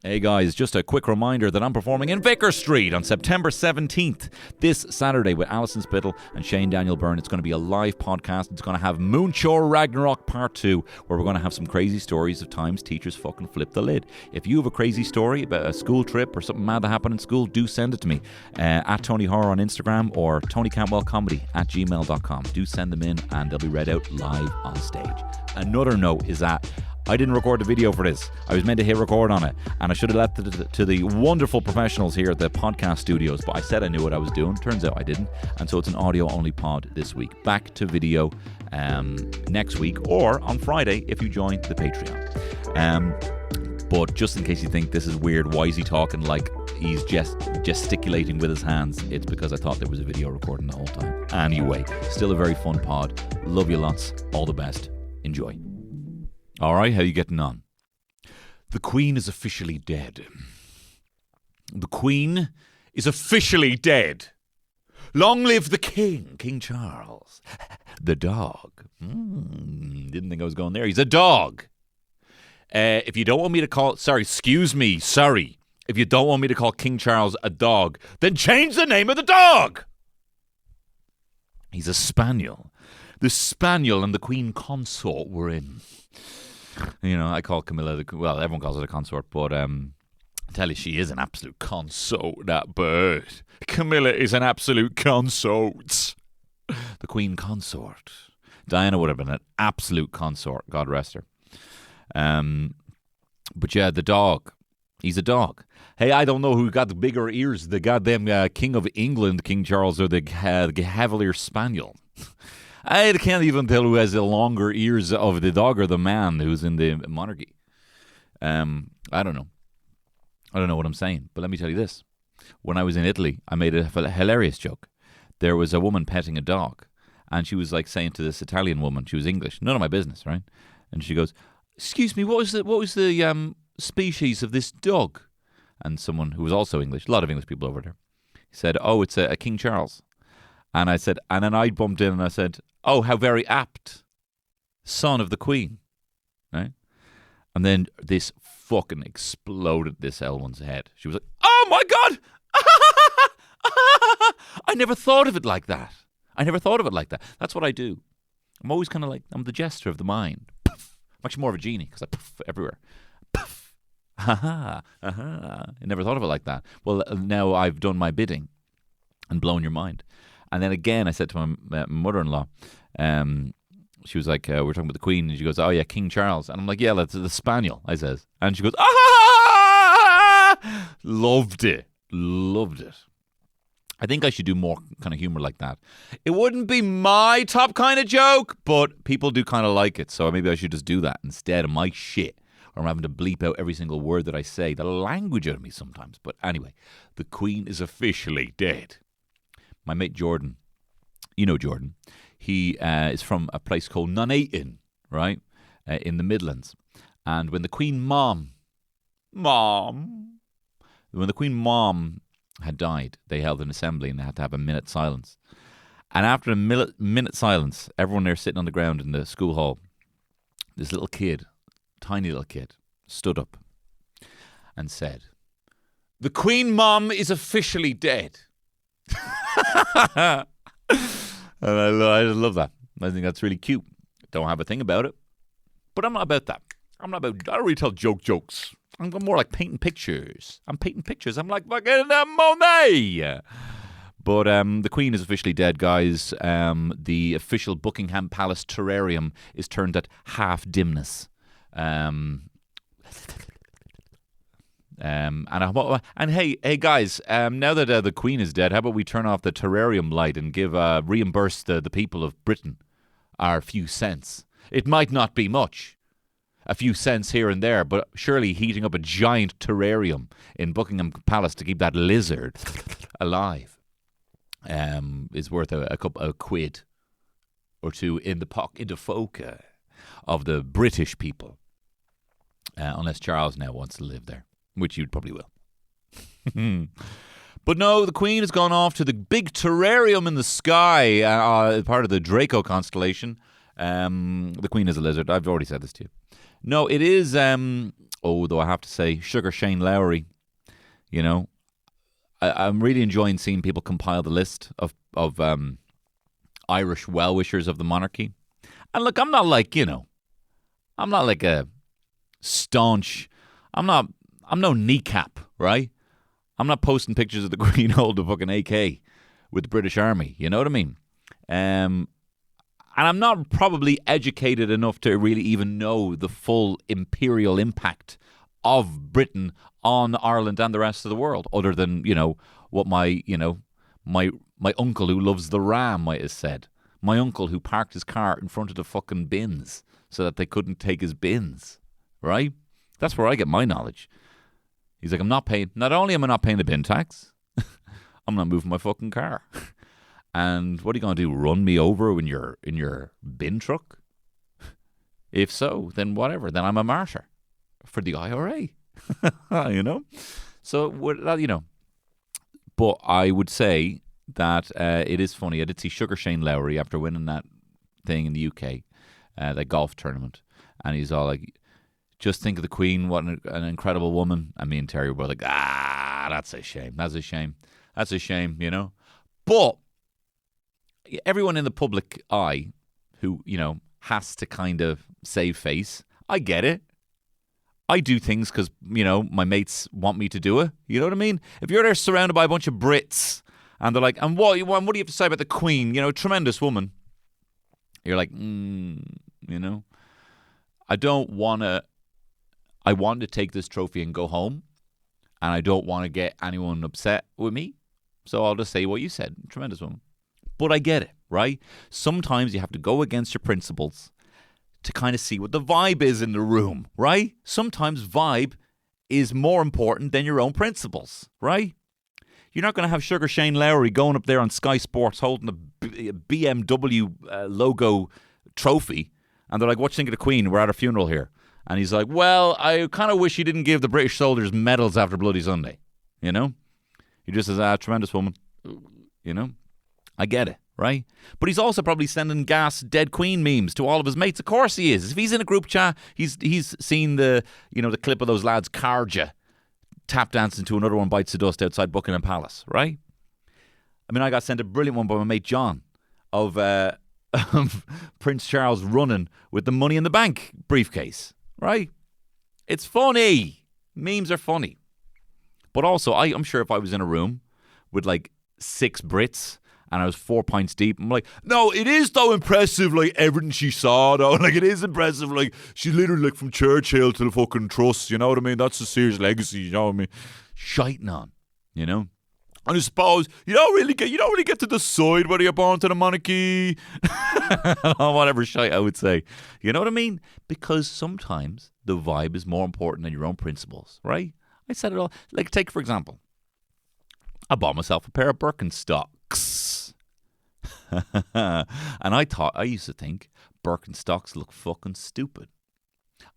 Hey guys, just a quick reminder that I'm performing in Vicar Street on September 17th, this Saturday with Alison Spittle and Shane Daniel Byrne. It's going to be a live podcast. It's going to have Moonshore Ragnarok Part 2, where we're going to have some crazy stories of times teachers fucking flip the lid. If you have a crazy story about a school trip or something mad that happened in school, do send it to me at Tony Horror on Instagram or TonyCantwellComedy@gmail.com. Do send them in and they'll be read out live on stage. Another note is that I didn't record the video for this. I was meant to hit record on it, and I should have left it to the wonderful professionals here at the podcast studios, but I said I knew what I was doing. Turns out I didn't, and so it's an audio-only pod this week. Back to video next week, or on Friday if you join the Patreon. But just in case you think this is weird, why is he talking like he's gesticulating with his hands? It's because I thought there was a video recording the whole time. Anyway, still a very fun pod. Love you lots. All the best. Enjoy. All right, how you getting on? The Queen is officially dead. The Queen is officially dead. Long live the King, King Charles. The dog. Didn't think I was going there. He's a dog. If you don't want me to call... excuse me. If you don't want me to call King Charles a dog, then change the name of the dog. He's a spaniel. The spaniel and the Queen consort were in... You know, I call Camilla everyone calls it a consort, but I tell you, she is an absolute consort, that bird. Camilla is an absolute consort. The Queen consort. Diana would have been an absolute consort, God rest her. But yeah, the dog. He's a dog. Hey, I don't know who got the bigger ears, the goddamn King of England, King Charles, or the Cavalier Spaniel. I can't even tell who has the longer ears of the dog or the man who's in the monarchy. I don't know. I don't know what I'm saying, but let me tell you this. When I was in Italy, I made a hilarious joke. There was a woman petting a dog, and she was like saying to this Italian woman, she was English, none of my business, right? And she goes, "Excuse me, what was the species of this dog?" And someone who was also English, a lot of English people over there, he said, "Oh, it's a King Charles." And I said, and then I bumped in and I said, "Oh, how very apt. Son of the Queen." Right? And then this fucking exploded this Elwyn's head. She was like, "Oh my God! I never thought of it like that. That's what I do. I'm always kind of like, I'm the jester of the mind. Puff. I'm actually more of a genie because I puff everywhere. Puff. Ha-ha. I never thought of it like that. Well, now I've done my bidding and blown your mind. And then again, I said to my mother-in-law, she was like, we're talking about the Queen, and she goes, "Oh yeah, King Charles." And I'm like, "Yeah, that's the spaniel," I says. And she goes, "Ah!" Loved it. I think I should do more kind of humor like that. It wouldn't be my top kind of joke, but people do kind of like it, so maybe I should just do that instead of my shit. Or I'm having to bleep out every single word that I say. The language out of me sometimes. But anyway, the Queen is officially dead. My mate Jordan, you know Jordan, he is from a place called Nuneaton, right, in the Midlands. And when the Queen Mom had died, they held an assembly and they had to have a minute silence. And after a minute silence, everyone there sitting on the ground in the school hall, this little kid, tiny little kid, stood up and said, "The Queen Mom is officially dead." And I just love that. I think that's really cute. Don't have a thing about it, but I'm not about that. I don't really tell jokes. I'm more like painting pictures. I'm like fucking Monet. But the Queen is officially dead, guys. The official Buckingham Palace terrarium is turned at half dimness. And hey guys, now that the Queen is dead, how about we turn off the terrarium light and reimburse the people of Britain our few cents? It might not be much, a few cents here and there, but surely heating up a giant terrarium in Buckingham Palace to keep that lizard alive is worth a quid or two in the folk of the British people, unless Charles now wants to live there. Which you probably will. But no, the Queen has gone off to the big terrarium in the sky, part of the Draco constellation. The Queen is a lizard. I've already said this to you. No, it is, though I have to say, Sugar Shane Lowry. You know, I'm really enjoying seeing people compile the list of Irish well-wishers of the monarchy. And look, I'm not like a staunch, I'm no kneecap, right? I'm not posting pictures of the Queen holding a fucking AK with the British Army, you know what I mean? And I'm not probably educated enough to really even know the full imperial impact of Britain on Ireland and the rest of the world, other than, what my uncle who loves the Ram might have said. My uncle who parked his car in front of the fucking bins so that they couldn't take his bins, right? That's where I get my knowledge. He's like, not only am I not paying the bin tax, I'm not moving my fucking car. And what are you going to do, run me over in your bin truck? If so, then whatever. Then I'm a martyr for the IRA, So, But I would say that it is funny. I did see Sugar Shane Lowry after winning that thing in the UK, that golf tournament. And he's all like, just think of the Queen, what an incredible woman. And me and Terry were like, that's a shame. That's a shame. That's a shame, But everyone in the public eye who, has to kind of save face, I get it. I do things because, my mates want me to do it. You know what I mean? If you're there surrounded by a bunch of Brits and they're like, and what do you have to say about the Queen? Tremendous woman. You're like, I want to take this trophy and go home, and I don't want to get anyone upset with me. So I'll just say what you said. Tremendous woman. But I get it, right? Sometimes you have to go against your principles to kind of see what the vibe is in the room, right? Sometimes vibe is more important than your own principles, right? You're not going to have Sugar Shane Lowry going up there on Sky Sports holding a BMW logo trophy, and they're like, what do you think of the Queen? We're at her funeral here. And he's like, well, I kind of wish he didn't give the British soldiers medals after Bloody Sunday, He just says, tremendous woman, I get it. Right? But he's also probably sending dead Queen memes to all of his mates. Of course he is. If he's in a group chat, he's seen the clip of those lads Carja tap dancing to Another One Bites the Dust outside Buckingham Palace, right? I mean, I got sent a brilliant one by my mate John of Prince Charles running with the Money in the Bank briefcase, right? It's funny. Memes are funny. But also, I'm sure if I was in a room with like 6 Brits and I was 4 pints deep, I'm like, no, it is though impressive, like everything she saw though. Like it is impressive, like she's literally like from Churchill to the fucking Trust, you know what I mean? That's a serious legacy, you know what I mean? Shiting on, And I suppose you don't really get to decide whether you're born to the monarchy. Or whatever shite I would say. You know what I mean? Because sometimes the vibe is more important than your own principles, right? I said it all. Like take for example, I bought myself a pair of Birkenstocks. And I used to think Birkenstocks look fucking stupid.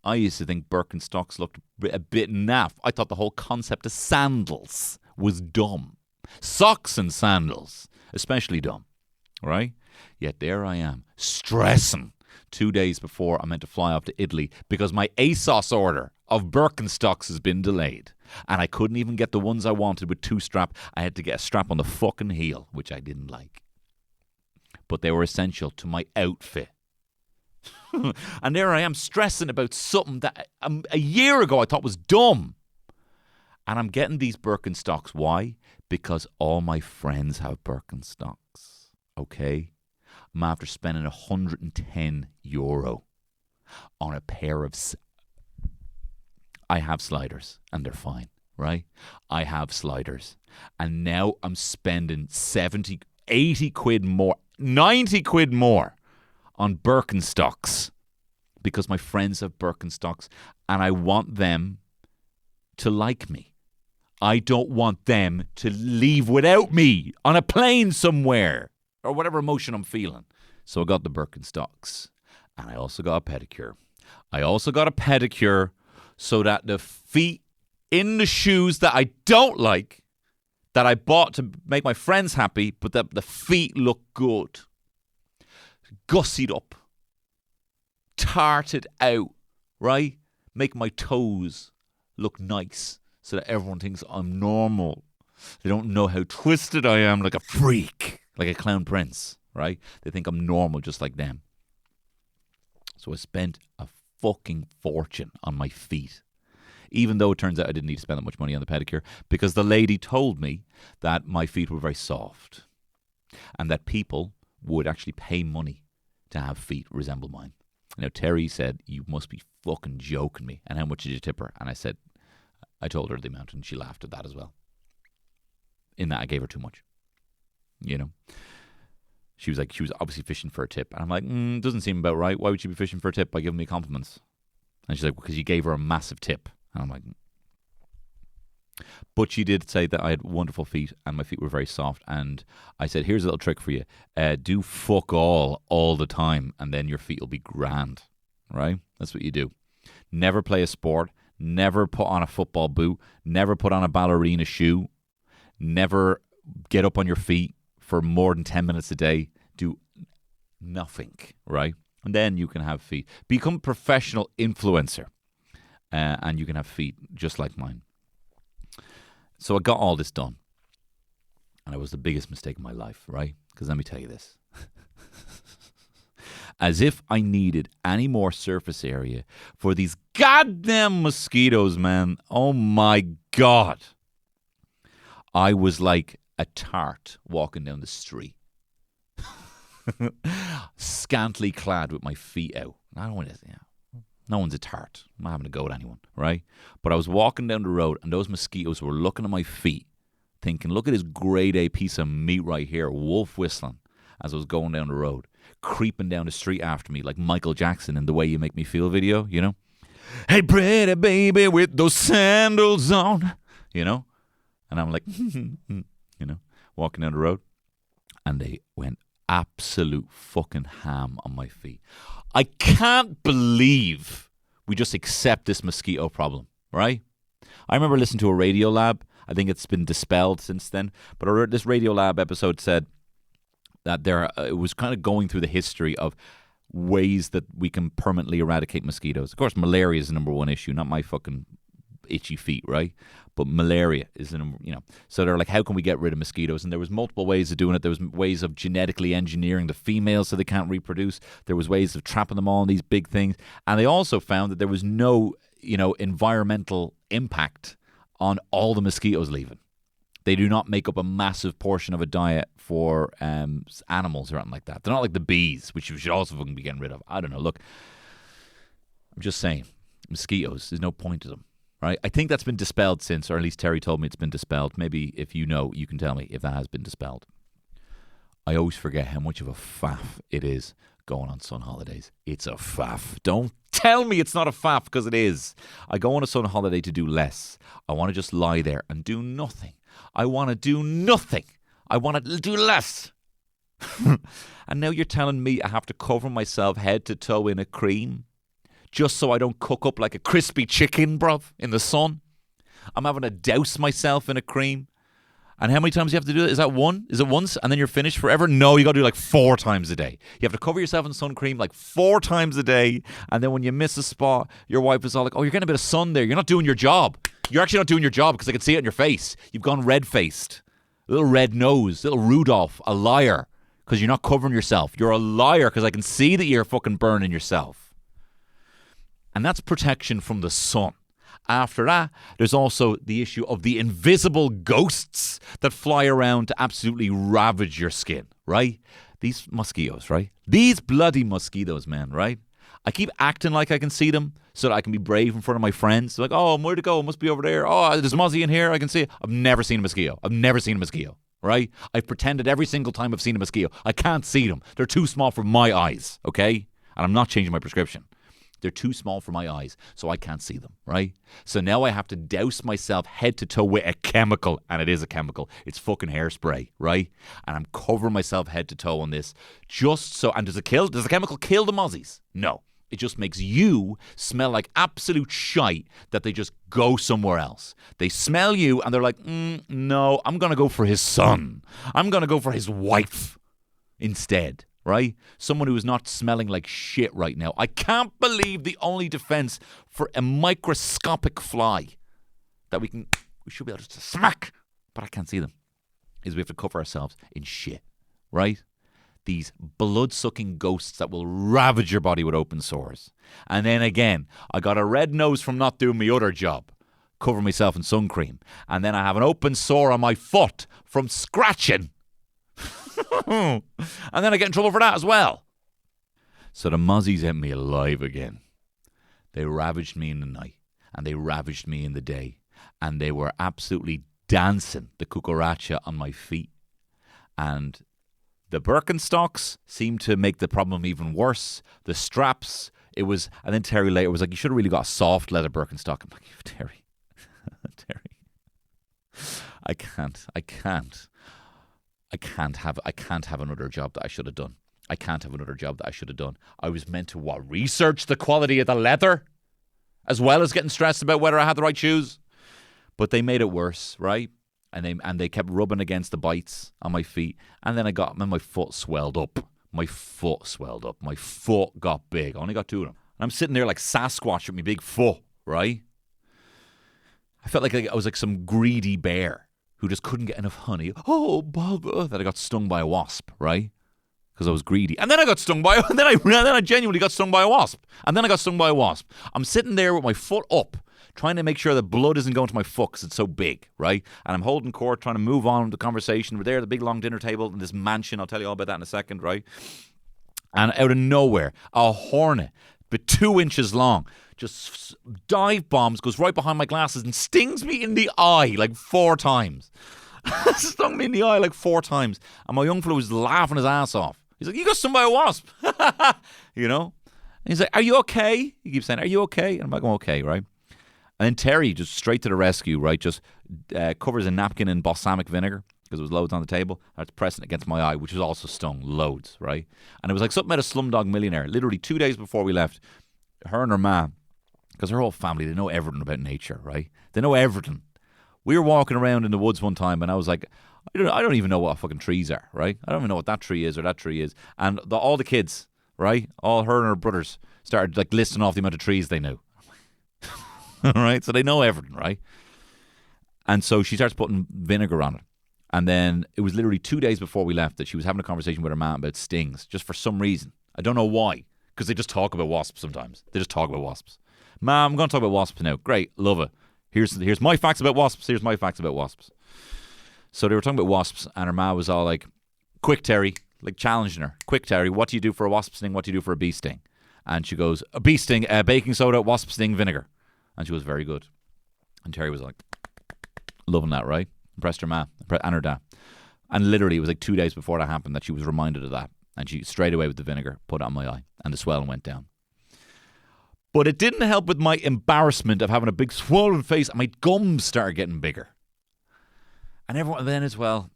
I used to think Birkenstocks looked a bit naff. I thought the whole concept of sandals was dumb. Socks and sandals, especially dumb, right? Yet there I am, stressing 2 days before I'm meant to fly off to Italy because my ASOS order of Birkenstocks has been delayed. And I couldn't even get the ones I wanted with 2 strap. I had to get a strap on the fucking heel, which I didn't like. But they were essential to my outfit. And there I am stressing about something that a year ago I thought was dumb. And I'm getting these Birkenstocks. Why? Because all my friends have Birkenstocks. Okay? I'm after spending €110 on a pair of... I have sliders and they're fine, right? I have sliders. And now I'm spending 70, 80 quid more, 90 quid more on Birkenstocks because my friends have Birkenstocks and I want them to like me. I don't want them to leave without me on a plane somewhere or whatever emotion I'm feeling. So I got the Birkenstocks and I also got a pedicure. So that the feet in the shoes that I don't like, that I bought to make my friends happy, but that the feet look good. Gussied up. part it out, right? Make my toes look nice so that everyone thinks I'm normal. They don't know how twisted I am, like a freak, like a clown prince, right? They think I'm normal just like them. So I spent a fucking fortune on my feet. Even though it turns out I didn't need to spend that much money on the pedicure, because the lady told me that my feet were very soft and that people would actually pay money to have feet resemble mine. Now, Terry said, you must be fucking joking me. And how much did you tip her? And I told her the amount, and she laughed at that as well. In that I gave her too much. You know? She was obviously fishing for a tip. And I'm like, doesn't seem about right. Why would she be fishing for a tip by giving me compliments? And she's like, because you gave her a massive tip. And I'm like, but she did say that I had wonderful feet and my feet were very soft. And I said, here's a little trick for you. Do fuck all the time, and then your feet will be grand, right? That's what you do. Never play a sport. Never put on a football boot. Never put on a ballerina shoe. Never get up on your feet for more than 10 minutes a day. Do nothing, right? And then you can have feet. Become a professional influencer. And you can have feet just like mine. So I got all this done. And it was the biggest mistake of my life, right? Because let me tell you this. As if I needed any more surface area for these goddamn mosquitoes, man. Oh my God. I was like a tart walking down the street. Scantily clad with my feet out. I don't want to, no one's a tart. I'm not having to go at anyone, right? But I was walking down the road and those mosquitoes were looking at my feet, thinking, look at this grade A piece of meat right here, wolf whistling, as I was going down the road, creeping down the street after me like Michael Jackson in The Way You Make Me Feel video, you know? Hey, pretty baby with those sandals on, you know? And I'm like, you know, walking down the road. And they went absolute fucking ham on my feet. I can't believe we just accept this mosquito problem, right? I remember listening to a Radio Lab. I think it's been dispelled since then. But this Radio Lab episode said that it was kind of going through the history of ways that we can permanently eradicate mosquitoes. Of course, malaria is the number one issue, not my fucking itchy feet, right? But malaria is the number, you know. So they're like, how can we get rid of mosquitoes? And there was multiple ways of doing it. There was ways of genetically engineering the females so they can't reproduce. There was ways of trapping them all in these big things. And they also found that there was no, environmental impact on all the mosquitoes leaving. They do not make up a massive portion of a diet for animals or anything like that. They're not like the bees, which you should also fucking be getting rid of. I don't know. Look, I'm just saying, mosquitoes, there's no point to them. Right? I think that's been dispelled since, or at least Terry told me it's been dispelled. Maybe if you know, you can tell me if that has been dispelled. I always forget how much of a faff it is going on sun holidays. It's a faff. Don't tell me it's not a faff, because it is. I go on a sun holiday to do less. I want to just lie there and do nothing. I want to do nothing. I want to do less. And now you're telling me I have to cover myself head to toe in a cream? Just so I don't cook up like a crispy chicken, bruv, in the sun. I'm having to douse myself in a cream. And how many times do you have to do it? Is that one? Is it once and then you're finished forever? No, you got to do like 4 times a day. You have to cover yourself in sun cream like 4 times a day. And then when you miss a spot, your wife is all like, oh, you're getting a bit of sun there. You're not doing your job. You're actually not doing your job because I can see it in your face. You've gone red-faced. Little red nose. Little Rudolph. A liar. Because you're not covering yourself. You're a liar because I can see that you're fucking burning yourself. And that's protection from the sun. After that, there's also the issue of the invisible ghosts that fly around to absolutely ravage your skin, right? These mosquitoes, right? These bloody mosquitoes, man, right? I keep acting like I can see them so that I can be brave in front of my friends. They're like, oh, where'd it go? It must be over there. Oh, there's a mozzie in here. I can see it. I've never seen a mosquito. Right? I've pretended every single time I've seen a mosquito. I can't see them. They're too small for my eyes, okay? And I'm not changing my prescription. They're too small for my eyes, so I can't see them, right? So now I have to douse myself head to toe with a chemical, and it is a chemical. It's fucking hairspray, right? And I'm covering myself head to toe on this just so... And does the chemical kill the mozzies? No. It just makes you smell like absolute shite that they just go somewhere else. They smell you, and they're like, no, I'm going to go for his son. I'm going to go for his wife instead, right? Someone who is not smelling like shit right now. I can't believe the only defense for a microscopic fly that we should be able to smack, but I can't see them, is we have to cover ourselves in shit, right? These blood-sucking ghosts that will ravage your body with open sores. And then again, I got a red nose from not doing my other job, cover myself in sun cream. And then I have an open sore on my foot from scratching. And then I get in trouble for that as well. So the mozzies ate me alive again. They ravaged me in the night, and they ravaged me in the day. And they were absolutely dancing the cucaracha on my feet. And the Birkenstocks seemed to make the problem even worse. The straps, and then Terry later was like, you should have really got a soft leather Birkenstock. I'm like, Terry, I can't have another job that I should have done. I can't have another job that I should have done. I was meant to research the quality of the leather, as well as getting stressed about whether I had the right shoes. But they made it worse, right? And they kept rubbing against the bites on my feet. And then my foot swelled up. My foot got big. I only got two of them. And I'm sitting there like Sasquatch with my big foot, right? I felt like I was like some greedy bear who just couldn't get enough honey. Oh, Bob, that I got stung by a wasp, right? Because I was greedy. And then I got stung by, and then I genuinely got stung by a wasp. And then I got stung by a wasp. I'm sitting there with my foot up, trying to make sure the blood isn't going to my foot because it's so big, right? And I'm holding court, trying to move on with the conversation. We're there at the big long dinner table in this mansion. I'll tell you all about that in a second, right? And out of nowhere, a hornet, but 2 inches long, just dive bombs, goes right behind my glasses and stings me in the eye like 4 times. Stung me in the eye like 4 times. And my young fellow was laughing his ass off. He's like, you got stung by a wasp. You know? And he's like, are you okay? He keeps saying, are you okay? And I'm like, I'm okay, right? And then Terry, just straight to the rescue, right? Just covers a napkin in balsamic vinegar because there was loads on the table. I was pressing it against my eye, which was also stung loads, right? And it was like something out of Slumdog Millionaire. Literally 2 days before we left, her and her ma, because her whole family, they know everything about nature, right? They know everything. We were walking around in the woods one time, and I was like, I don't even know what fucking trees are, right? I don't even know what that tree is or that tree is. And all the kids, right? All her and her brothers started like listing off the amount of trees they knew. Right? So they know everything, right? And so she starts putting vinegar on it. And then it was literally 2 days before we left that she was having a conversation with her mom about stings, just for some reason. I don't know why, because they just talk about wasps sometimes. They just talk about wasps. Mom, I'm going to talk about wasps now. Great, love it. Here's my facts about wasps. Here's my facts about wasps. So they were talking about wasps, and her ma was all like, quick, Terry, like challenging her. Quick, Terry, what do you do for a wasp sting? What do you do for a bee sting? And she goes, a bee sting, baking soda, wasp sting, vinegar. And she was very good. And Terry was like, loving that, right? Impressed her ma and her dad. And literally, it was like 2 days before that happened that she was reminded of that. And she straight away with the vinegar put it on my eye, and the swelling went down. But it didn't help with my embarrassment of having a big swollen face, and my gums started getting bigger. And everyone then as well,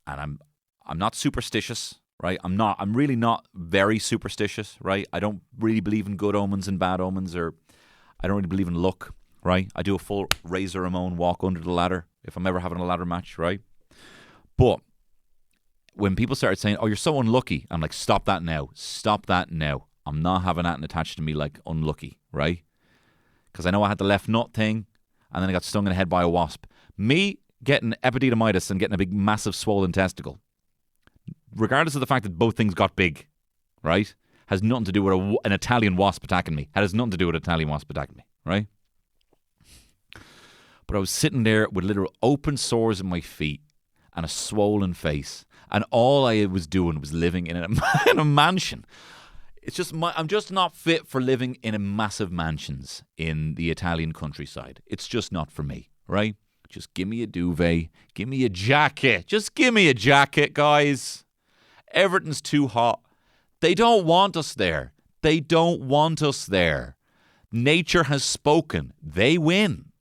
and I'm not superstitious, right? I'm really not very superstitious, right? I don't really believe in good omens and bad omens, or I don't really believe in luck, right? I do a full Razor Ramon walk under the ladder if I'm ever having a ladder match, right? But when people started saying, oh, you're so unlucky, I'm like, stop that now. Stop that now. I'm not having that attached to me like unlucky, right? Because I know I had the left nut thing, and then I got stung in the head by a wasp. Me getting epididymitis and getting a big, massive swollen testicle, regardless of the fact that both things got big, right, has nothing to do with an Italian wasp attacking me. It has nothing to do with an Italian wasp attacking me, right? But I was sitting there with literal open sores in my feet and a swollen face, and all I was doing was living in a mansion. It's just I'm just not fit for living in a massive mansions in the Italian countryside. It's just not for me, right? Just give me a duvet, give me a jacket. Just give me a jacket, guys. Everything's too hot. They don't want us there. They don't want us there. Nature has spoken. They win.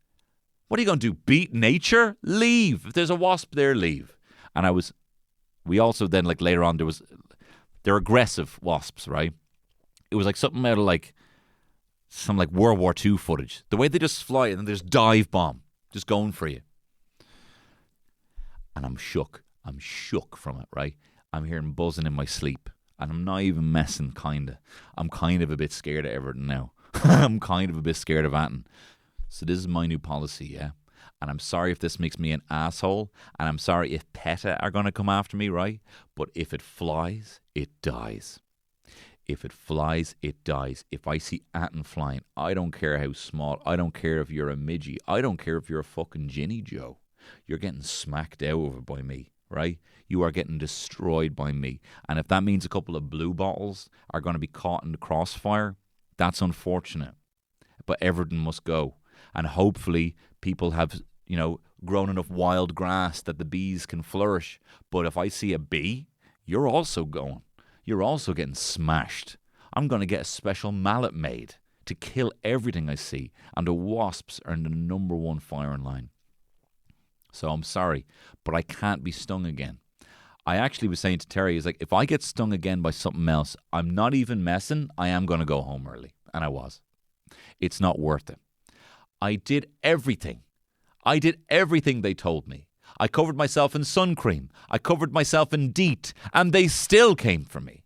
What are you going to do? Beat nature? Leave. If there's a wasp there, leave. And we also then, like later on, they're aggressive wasps, right? It was like something out of like some like World War II footage. The way they just fly and then there's dive bomb just going for you. And I'm shook. I'm shook from it, right? I'm hearing buzzing in my sleep. And I'm not even messing, kinda. I'm kind of a bit scared of Everton now. I'm kind of a bit scared of Atten. So this is my new policy, yeah? And I'm sorry if this makes me an asshole, and I'm sorry if PETA are going to come after me, right? But if it flies, it dies. If it flies, it dies. If I see Atten flying, I don't care how small. I don't care if you're a midgie. I don't care if you're a fucking Ginny Joe. You're getting smacked over by me, right? You are getting destroyed by me. And if that means a couple of blue bottles are going to be caught in the crossfire, that's unfortunate. But Everton must go. And hopefully people have, grown enough wild grass that the bees can flourish. But if I see a bee, you're also going. You're also getting smashed. I'm going to get a special mallet made to kill everything I see. And the wasps are in the number one firing line. So I'm sorry, but I can't be stung again. I actually was saying to Terry, if I get stung again by something else, I'm not even messing. I am going to go home early. And I was. It's not worth it. I did everything. They told me. I covered myself in sun cream. I covered myself in DEET. And they still came for me.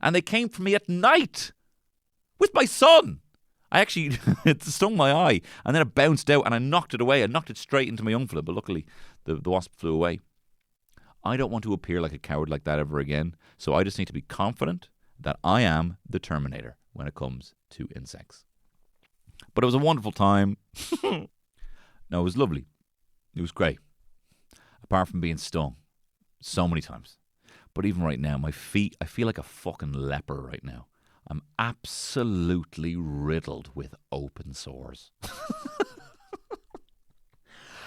And they came for me at night with my son. It stung my eye. And then it bounced out and I knocked it away. I knocked it straight into my young fella. But luckily, the wasp flew away. I don't want to appear like a coward like that ever again. So I just need to be confident that I am the Terminator when it comes to insects. But it was a wonderful time. No, it was lovely. It was great. Apart from being stung so many times. But even right now, my feet, I feel like a fucking leper right now. I'm absolutely riddled with open sores.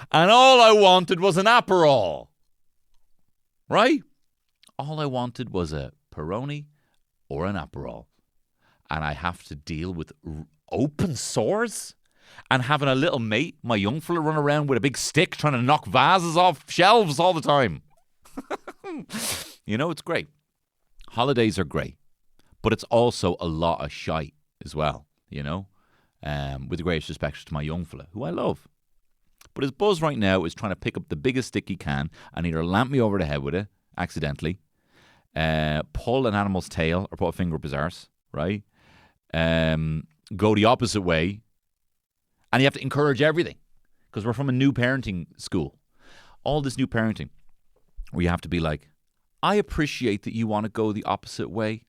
And all I wanted was an Aperol. Right? All I wanted was a Peroni or an Aperol. And I have to deal with open sores? And having a little mate, my young fella, run around with a big stick trying to knock vases off shelves all the time. It's great. Holidays are great. But it's also a lot of shite as well, with the greatest respect to my young fella, who I love. But his buzz right now is trying to pick up the biggest stick he can and either lamp me over the head with it, accidentally, pull an animal's tail or put a finger up his arse, right? Go the opposite way. And you have to encourage everything because we're from a new parenting school. All this new parenting where you have to be like, I appreciate that you want to go the opposite way.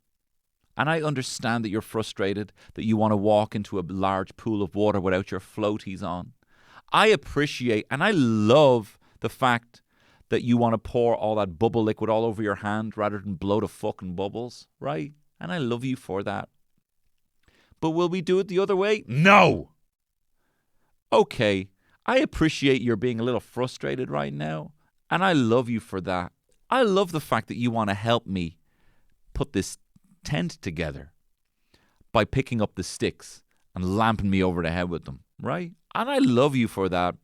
And I understand that you're frustrated, that you want to walk into a large pool of water without your floaties on. I appreciate and I love the fact that you want to pour all that bubble liquid all over your hand rather than blow the fucking bubbles, right? And I love you for that. But will we do it the other way? No! Okay, I appreciate you're being a little frustrated right now, and I love you for that. I love the fact that you want to help me put this tent together by picking up the sticks and lamping me over the head with them, right? And I love you for that.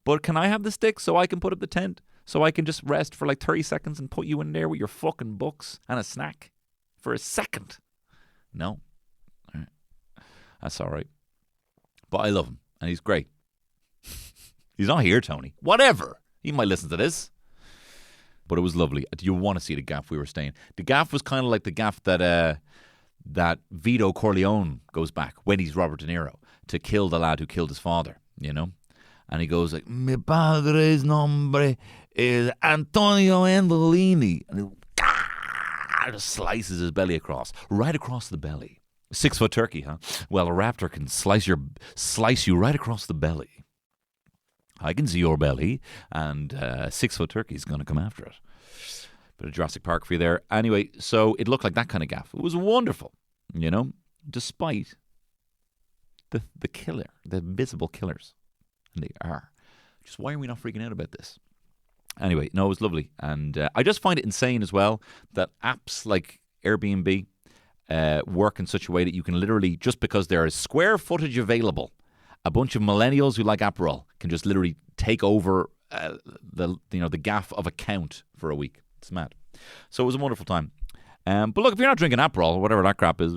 But can I have the sticks so I can put up the tent? So I can just rest for like 30 seconds and put you in there with your fucking books and a snack for a second? No. All right. That's all right. But I love him, and he's great. He's not here, Tony. Whatever. He might listen to this. But it was lovely. Do you want to see the gaff we were staying? The gaff was kind of like the gaff that Vito Corleone goes back when he's Robert De Niro to kill the lad who killed his father, And he goes like, Mi padre's nombre is Antonio Andolini. And he just slices his belly across, right across the belly. 6 foot turkey, huh? Well, a raptor can slice you right across the belly. I can see your belly, and 6 foot turkey is going to come after it. Bit of Jurassic Park for you there. Anyway, so it looked like that kind of gaff. It was wonderful, despite the killer, the invisible killers. And they are. Just why are we not freaking out about this? Anyway, no, it was lovely. And I just find it insane as well that apps like Airbnb work in such a way that you can literally, just because there is square footage available, a bunch of millennials who like Aperol can just literally take over the gaff of a count for a week. It's mad. So it was a wonderful time. But look, if you're not drinking Aperol or whatever that crap is,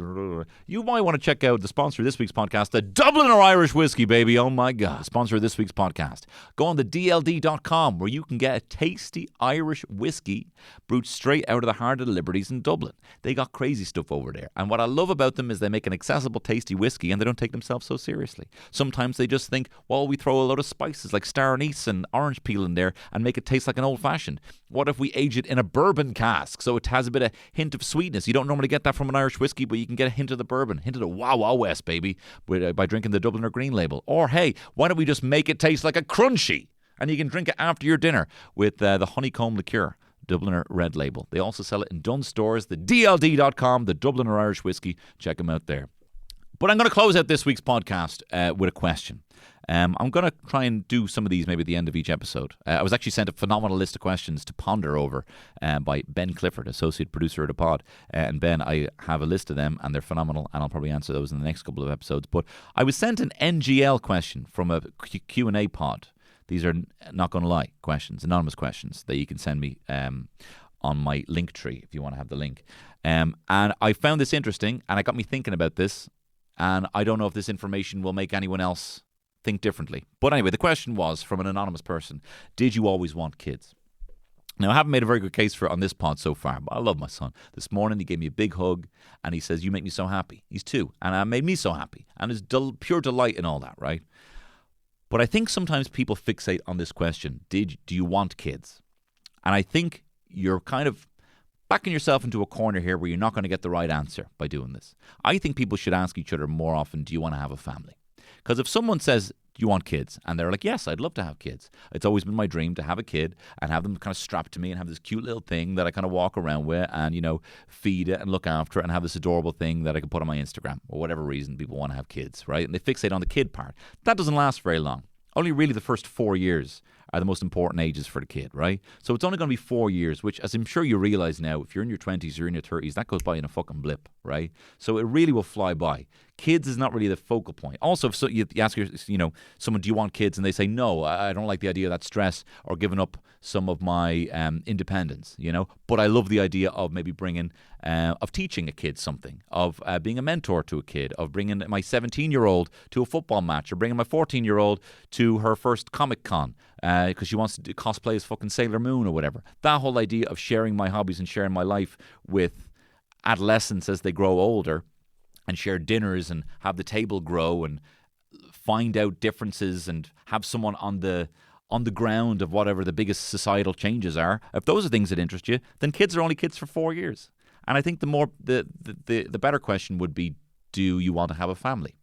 you might want to check out the sponsor of this week's podcast, the Dubliner Irish Whiskey, baby. Oh my God, sponsor of this week's podcast. Go on the DLD.com where you can get a tasty Irish whiskey brewed straight out of the heart of the Liberties in Dublin. They got crazy stuff over there. And what I love about them is they make an accessible, tasty whiskey and they don't take themselves so seriously. Sometimes they just think, well, we throw a load of spices like star anise and orange peel in there and make it taste like an old-fashioned. What if we age it in a bourbon cask so it has a bit of hint of sweetness? You don't normally get that from an Irish whiskey, but you can get a hint of the bourbon, hint of the Wow Wow West, baby, by drinking the Dubliner Green Label. Or, hey, why don't we just make it taste like a Crunchy? And you can drink it after your dinner with the honeycomb liqueur, Dubliner Red Label. They also sell it in Dunnes stores, the DLD.com, the Dubliner Irish Whiskey. Check them out there. But I'm going to close out this week's podcast with a question. I'm going to try and do some of these maybe at the end of each episode. I was actually sent a phenomenal list of questions to ponder over by Ben Clifford, associate producer of the pod. And Ben, I have a list of them and they're phenomenal and I'll probably answer those in the next couple of episodes. But I was sent an NGL question from a Q&A pod. These are, not going to lie, questions, anonymous questions that you can send me on my link tree if you want to have the link. And I found this interesting and it got me thinking about this. And I don't know if this information will make anyone else think differently. But anyway, the question was from an anonymous person, did you always want kids? Now, I haven't made a very good case for it on this pod so far, but I love my son. This morning, he gave me a big hug, and he says, you make me so happy. He's 2, and it made me so happy. And it's pure delight in all that, right? But I think sometimes people fixate on this question, do you want kids? And I think you're kind of backing yourself into a corner here where you're not going to get the right answer by doing this. I think people should ask each other more often, do you want to have a family? Because if someone says, do you want kids? And they're like, yes, I'd love to have kids. It's always been my dream to have a kid and have them kind of strapped to me and have this cute little thing that I kind of walk around with and, feed it and look after it and have this adorable thing that I can put on my Instagram or whatever reason people want to have kids, right? And they fixate on the kid part. That doesn't last very long. Only really the first 4 years are the most important ages for the kid, right? So it's only going to be 4 years, which, as I'm sure you realize now, if you're in your 20s, you're in your 30s, that goes by in a fucking blip, right? So it really will fly by. Kids is not really the focal point. Also, if you ask someone, do you want kids? And they say, no, I don't like the idea of that stress or giving up some of my independence, But I love the idea of maybe of teaching a kid something, of being a mentor to a kid, of bringing my 17-year-old to a football match or bringing my 14-year-old to her first Comic-Con because she wants to cosplay as fucking Sailor Moon or whatever. That whole idea of sharing my hobbies and sharing my life with adolescents as they grow older and share dinners and have the table grow and find out differences and have someone on the ground of whatever the biggest societal changes are. If those are things that interest you, then kids are only kids for 4 years. And I think the better question would be, do you want to have a family?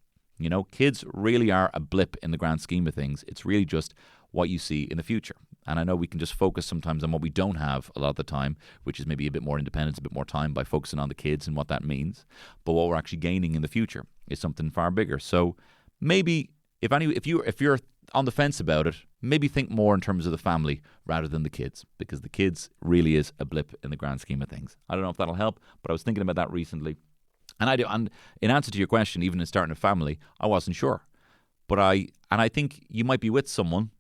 Kids really are a blip in the grand scheme of things. It's really just what you see in the future. And I know we can just focus sometimes on what we don't have a lot of the time, which is maybe a bit more independence, a bit more time by focusing on the kids and what that means. But what we're actually gaining in the future is something far bigger. So maybe if you're on the fence about it, maybe think more in terms of the family rather than the kids, because the kids really is a blip in the grand scheme of things. I don't know if that'll help, but I was thinking about that recently. And in answer to your question, even in starting a family, I wasn't sure. But I think you might be with someone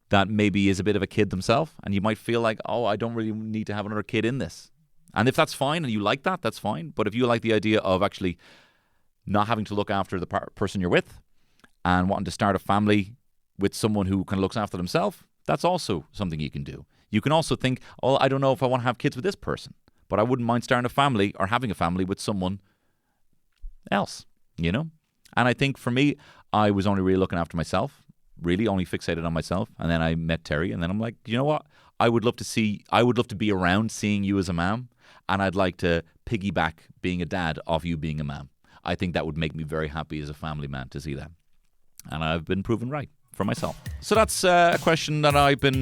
that maybe is a bit of a kid themselves, and you might feel like, oh, I don't really need to have another kid in this. And if that's fine and you like that, that's fine. But if you like the idea of actually not having to look after the person you're with and wanting to start a family with someone who kind of looks after themselves, that's also something you can do. You can also think, oh, I don't know if I want to have kids with this person, but I wouldn't mind starting a family or having a family with someone else, And I think for me, I was only really looking after myself, really only fixated on myself. And then I met Terry, and then I'm like, you know what? I would love to be around seeing you as a man, and I'd like to piggyback being a dad off you being a man. I think that would make me very happy as a family man to see that. And I've been proven right for myself. So that's a question that I've been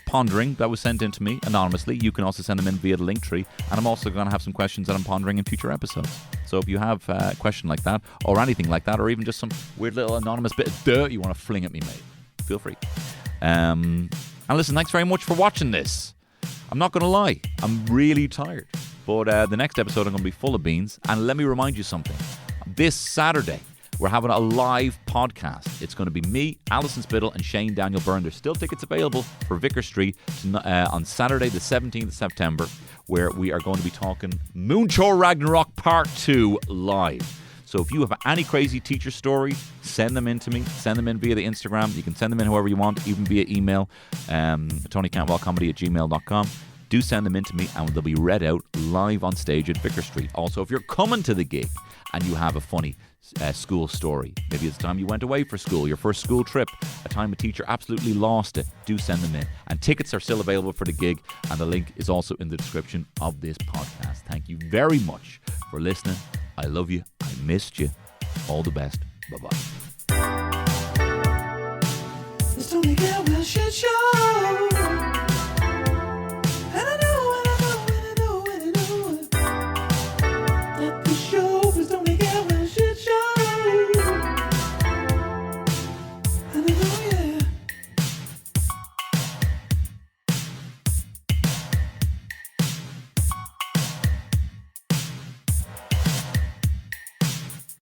pondering that was sent in to me anonymously. You can also send them in via the link tree. And I'm also going to have some questions that I'm pondering in future episodes. So if you have a question like that or anything like that, or even just some weird little anonymous bit of dirt you want to fling at me, mate, feel free. And listen, thanks very much for watching this. I'm not going to lie, I'm really tired. But the next episode I'm going to be full of beans. And let me remind you something. This Saturday, we're having a live podcast. It's going to be me, Alison Spittle, and Shane Daniel Byrne. There's still tickets available for Vicar Street on Saturday, the 17th of September, where we are going to be talking Moonshore Ragnarok Part 2 live. So if you have any crazy teacher stories, send them in to me. Send them in via the Instagram. You can send them in however you want, even via email, TonyCantwellComedy@gmail.com. Do send them in to me and they'll be read out live on stage at Vicar Street. Also, if you're coming to the gig and you have a funny school story, maybe it's the time you went away for school, your first school trip, a time a teacher absolutely lost it, do send them in. And tickets are still available for the gig, and the link is also in the description of this podcast. Thank you very much for listening. I love you. I missed you. All the best. Bye-bye. It's Tony Cantwell Shitshow.